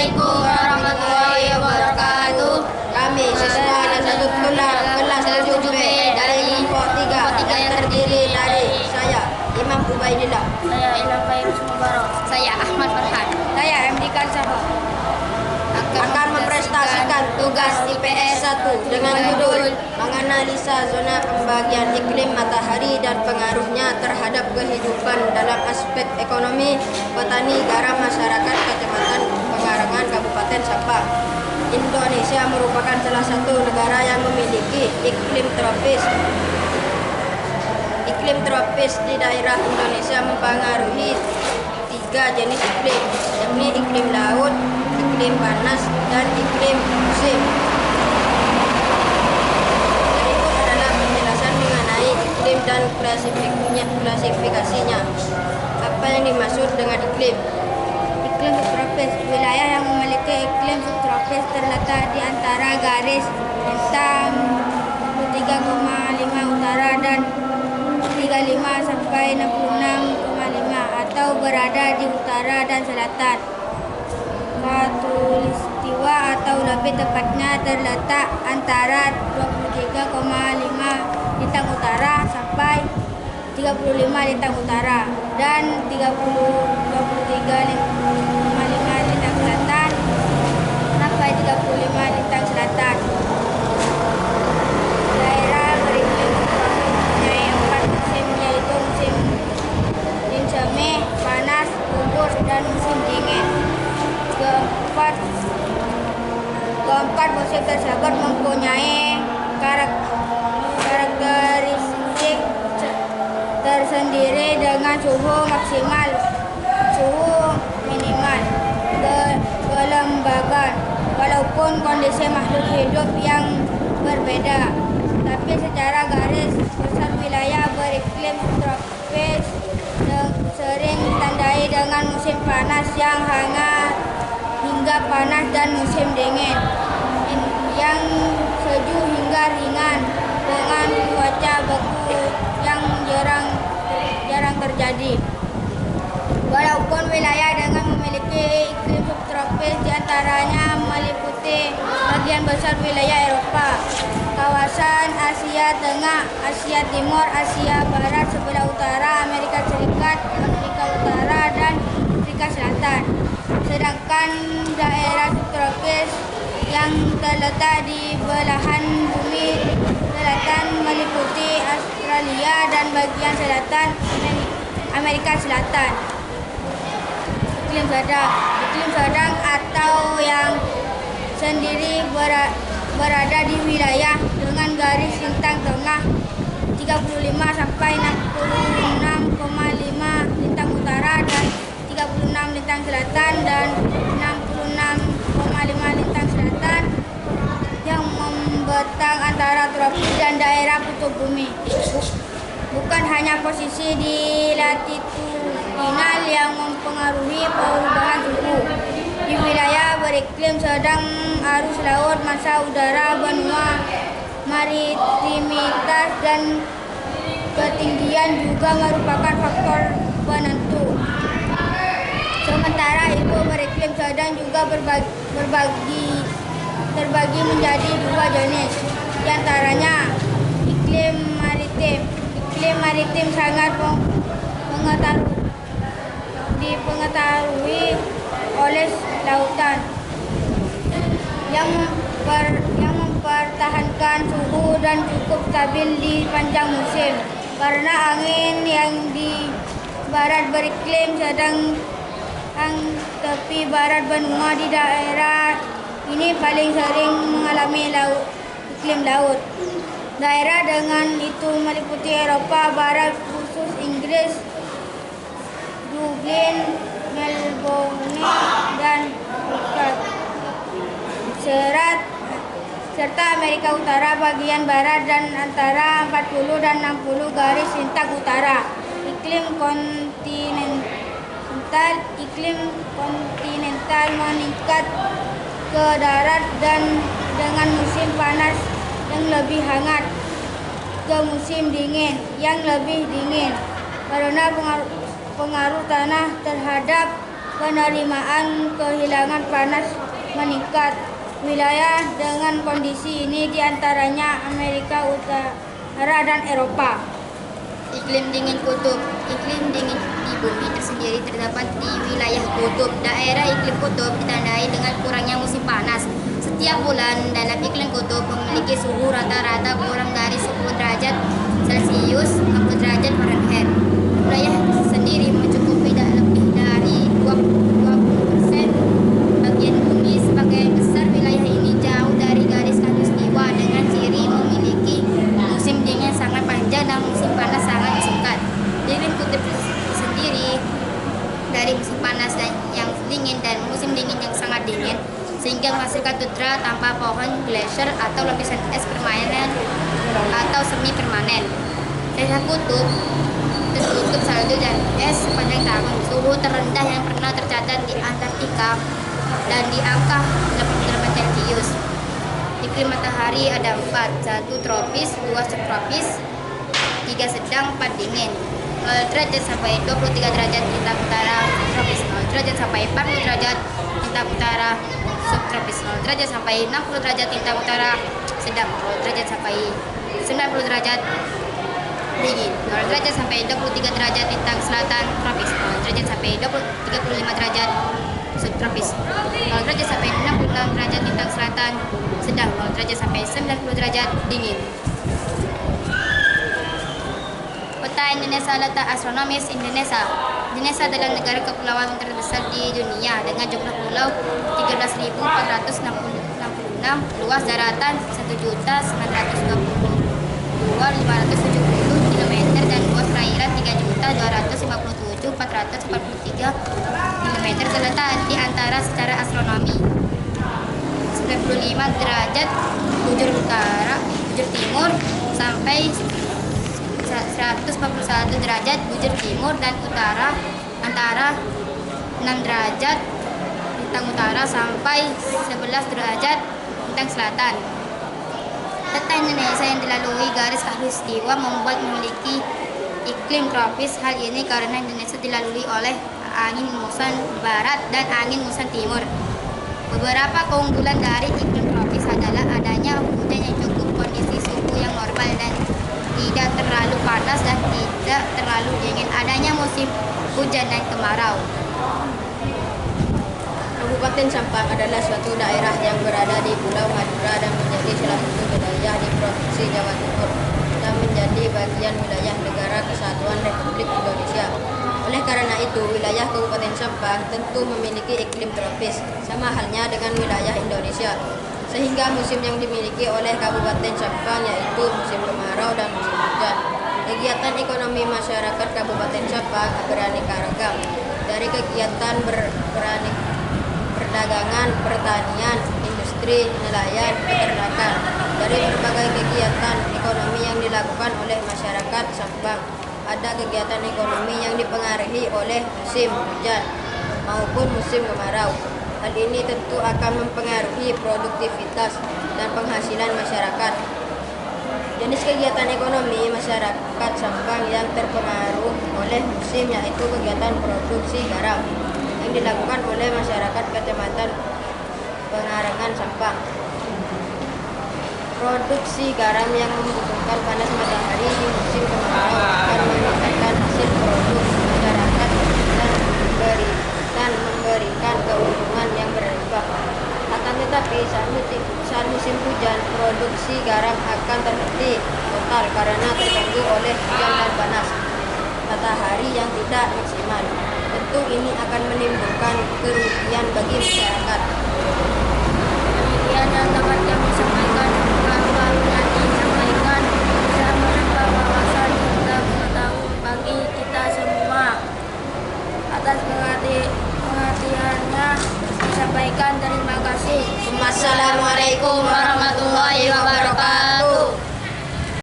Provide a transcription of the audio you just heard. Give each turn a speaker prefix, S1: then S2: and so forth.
S1: Assalamualaikum warahmatullahi wabarakatuh.
S2: Kami siswa Nazatul Tullah kelas 7B dari kelompok 3 yang terdiri dari saya, Imam Ubaidillah,
S1: Saya Ilham Fairuz Mubarak. Saya Ahmad Farhan. Saya MD Kalsahab.
S2: akan memprestasikan tugas IPS 1 dengan judul menganalisa zona pembagian iklim matahari dan pengaruhnya terhadap kehidupan dalam aspek ekonomi, petani, garam, masyarakat Kecamatan Pengarangan, Kabupaten Sabah. Indonesia merupakan salah satu negara yang memiliki iklim tropis. Iklim tropis di daerah Indonesia mempengaruhi 3 jenis iklim, yakni iklim laut, iklim panas, dan iklim musim. Berikut adalah penjelasan mengenai iklim dan klasifikasinya. Apa yang dimaksud dengan iklim?
S1: Iklim subtropis. Wilayah yang memiliki iklim subtropis terletak di antara garis bintang 23,5 utara dan 35 sampai 66,5 atau berada di utara dan selatan. Khatulistiwa atau lebih tepatnya terletak antara 23,5 lintang utara sampai 35 lintang utara dan 23,5 lintang selatan sampai 35 lintang selatan. Daerah beriklim mempunyai 4 musim, yaitu musim semi, panas, gugur, dan musim dingin. Keempat musim tersebut mempunyai karakteristik tersendiri dengan suhu maksimal, suhu minimal, kelembagaan, walaupun kondisi makhluk hidup yang berbeda. Tapi secara garis besar wilayah beriklim tropis sering ditandai dengan musim panas yang hangat hingga panas dan musim dingin yang sejuk hingga ringan dengan cuaca beku yang jarang terjadi. Walaupun wilayah dengan memiliki iklim subtropis diantaranya meliputi bagian besar wilayah Eropa, kawasan Asia Tengah, Asia Timur, Asia Barat sebelah utara, Amerika Serikat, Afrika Utara, dan Afrika Selatan. Sedangkan daerah subtropis yang terletak di belahan bumi selatan meliputi Australia dan bagian selatan Amerika Selatan. Iklim sedang atau yang sendiri berada di wilayah dengan garis lintang tengah 35 sampai 66,5 lintang utara dan 36 lintang selatan dan 66,5 lintang selatan yang membentang antara tropis dan daerah kutub bumi. Bukan hanya posisi di latitudinal yang mempengaruhi perubahan suhu. Di wilayah beriklim sedang, arus laut, massa udara, benua, maritimitas, dan ketinggian juga merupakan faktor penentu. Sementara itu beriklim sedang juga terbagi menjadi 2 jenis, diantaranya iklim maritim. Iklim maritim sangat dipengaruhi oleh lautan yang mempertahankan suhu dan cukup stabil di panjang musim. Karena angin yang di barat beriklim sedang tepi barat benua di daerah ini paling sering mengalami iklim laut. Daerah dengan itu meliputi Eropa Barat, khusus Inggris, Dublin, Melbourne, dan serta Amerika Utara bagian barat dan antara 40 dan 60 garis lintang utara. Iklim kontinental meningkat ke darat dan dengan musim panas yang lebih hangat ke musim dingin yang lebih dingin karena pengaruh tanah terhadap penerimaan kehilangan panas meningkat. Wilayah dengan kondisi ini diantaranya Amerika Utara dan Eropa.
S3: Iklim dingin kutub. Iklim dingin di bumi tersendiri terdapat di wilayah kutub. Daerah iklim kutub ditandai dengan kurangnya musim panas. Setiap bulan dalam iklim kutub memiliki suhu rata-rata kurang dari 10 derajat Celcius 40 derajat Fahrenheit. Wilayah sendiri mencukupi lebih dari 20% bagian bumi. Sebagian besar wilayah ini jauh dari garis khatulistiwa dengan ciri memiliki musim dingin sangat panjang dan musim panas sangat singkat. Iklim kutub sendiri dari musim panas yang dingin dan musim dingin yang sangat dingin, sehingga menghasilkan tundra tanpa pohon, glacier atau lapisan es permanen atau semi permanen. Daerah kutub tertutup salju dan es sepanjang tahun. Suhu terendah yang pernah tercatat di Antartika dan di angka 88 Celcius. Iklim matahari ada 4, 1 tropis, 2 subtropis, 3 sedang, 4 dingin. 0 derajat sampai 23 derajat lintang utara tropis, 0 derajat sampai 40 derajat lintang utara subtropis, 0 derajat sampai 60 derajat lintang utara sedang, 0 derajat sampai 90 derajat dingin, 0 derajat sampai 23 derajat lintang selatan tropis, 0 derajat sampai 35 derajat subtropis, 0 derajat sampai 66 derajat lintang selatan sedang, 0 derajat sampai 90 derajat dingin. Peta Indonesia. Letak astronomis Indonesia. Indonesia adalah negara kepulauan terbesar di dunia dengan jumlah pulau 13.466, luas daratan 1.922.570 km dan luas perairan 3.257.443 km. Terletak di antara secara astronomi 95 derajat bujur utara, bujur timur sampai 141 derajat bujur timur dan utara, antara 6 derajat lintang utara sampai 11 derajat lintang selatan. Peta Indonesia yang dilalui garis khatulistiwa membuat memiliki iklim tropis. Hal ini karena Indonesia dilalui oleh angin muson barat dan angin muson timur. Beberapa keunggulan dari iklim tropis adalah adanya hujan yang cukup, kondisi suhu yang normal dan tidak terlalu panas dan tidak terlalu dingin, adanya musim hujan dan kemarau.
S2: Kabupaten Sampang adalah suatu daerah yang berada di Pulau Madura dan menjadi salah satu wilayah di Provinsi Jawa Timur dan menjadi bagian wilayah Negara Kesatuan Republik Indonesia. Oleh karena itu, wilayah Kabupaten Sampang tentu memiliki iklim tropis, sama halnya dengan wilayah Indonesia. Sehingga musim yang dimiliki oleh Kabupaten Sampang yaitu musim kemarau dan musim hujan. Kegiatan ekonomi masyarakat Kabupaten Sampang beraneka ragam, dari kegiatan perdagangan, pertanian, industri, nelayan, peternakan. Dari berbagai kegiatan ekonomi yang dilakukan oleh masyarakat Sampang, ada kegiatan ekonomi yang dipengaruhi oleh musim hujan maupun musim kemarau. Hal ini tentu akan mempengaruhi produktivitas dan penghasilan masyarakat. Jenis kegiatan ekonomi masyarakat Sampang yang terpengaruh oleh musim yaitu kegiatan produksi garam yang dilakukan oleh masyarakat Kecamatan Pengarengan Sampang. Produksi garam yang membutuhkan panas matahari di musim kemarau akan meningkatkan hasil produk masyarakat dan memberikan keuntungan yang berlimpah. Akan tetapi saat musim hujan, produksi garam akan terhenti total karena terganggu oleh hujan dan panas matahari yang tidak maksimal. Tentu ini akan menimbulkan kerugian bagi masyarakat.
S3: Demikian yang dapat kami sampaikan. Baru-baru nanti sampaikan bisa menambah wawasan dan pengetahuan bagi kita semua. Atas perhatiannya disampaikan, terima kasih.
S2: Wassalamualaikum warahmatullahi wabarakatuh.